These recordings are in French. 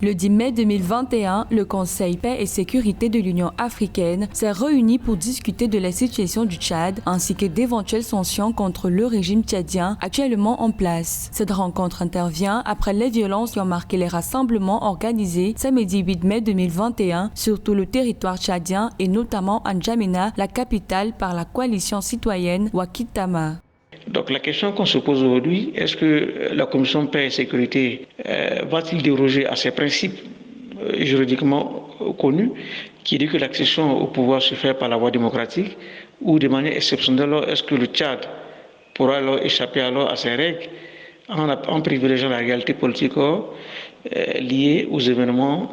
Le 10 mai 2021, le Conseil Paix et Sécurité de l'Union africaine s'est réuni pour discuter de la situation du Tchad ainsi que d'éventuelles sanctions contre le régime tchadien actuellement en place. Cette rencontre intervient après les violences qui ont marqué les rassemblements organisés samedi 8 mai 2021 sur tout le territoire tchadien et notamment à N'Djamena, la capitale, par la coalition citoyenne Wakitama. Donc la question qu'on se pose aujourd'hui, est-ce que la Commission Paix et Sécurité va-t-il déroger à ces principes juridiquement connus qui dit que l'accession au pouvoir se fait par la voie démocratique, ou de manière exceptionnelle, est-ce que le Tchad pourra alors échapper à ces règles en privilégiant la réalité politique liée aux événements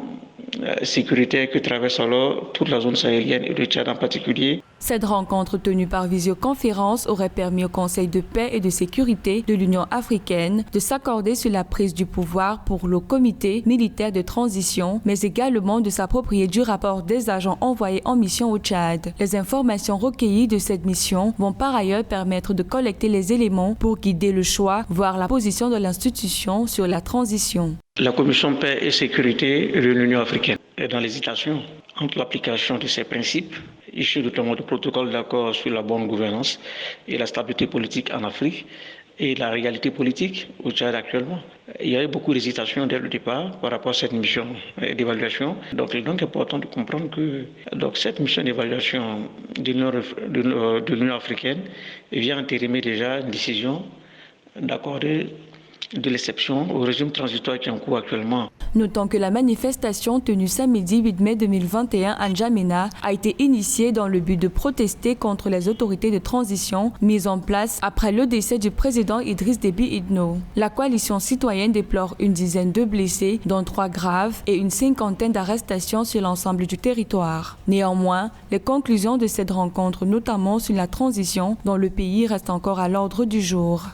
sécuritaires que traverse alors toute la zone sahélienne et le Tchad en particulier. Cette rencontre tenue par visioconférence aurait permis au Conseil de paix et de sécurité de l'Union africaine de s'accorder sur la prise du pouvoir pour le comité militaire de transition, mais également de s'approprier du rapport des agents envoyés en mission au Tchad. Les informations recueillies de cette mission vont par ailleurs permettre de collecter les éléments pour guider le choix, voire la position de l'institution sur la transition. La Commission Paix et Sécurité de l'Union africaine est dans l'hésitation entre l'application de ces principes, issus notamment du protocole d'accord sur la bonne gouvernance et la stabilité politique en Afrique, et la réalité politique au Tchad actuellement. Il y a eu beaucoup d'hésitation dès le départ par rapport à cette mission d'évaluation. Donc il est donc important de comprendre que cette mission d'évaluation de l'Union africaine vient entérimer déjà une décision d'accorder de l'exception au régime transitoire qui est en cours actuellement. Notons que la manifestation tenue samedi 8 mai 2021 à N'Djamena a été initiée dans le but de protester contre les autorités de transition mises en place après le décès du président Idriss Déby Itno. La coalition citoyenne déplore une dizaine de blessés, dont 3 graves, et une 50aine d'arrestations sur l'ensemble du territoire. Néanmoins, les conclusions de cette rencontre, notamment sur la transition dans le pays, restent encore à l'ordre du jour.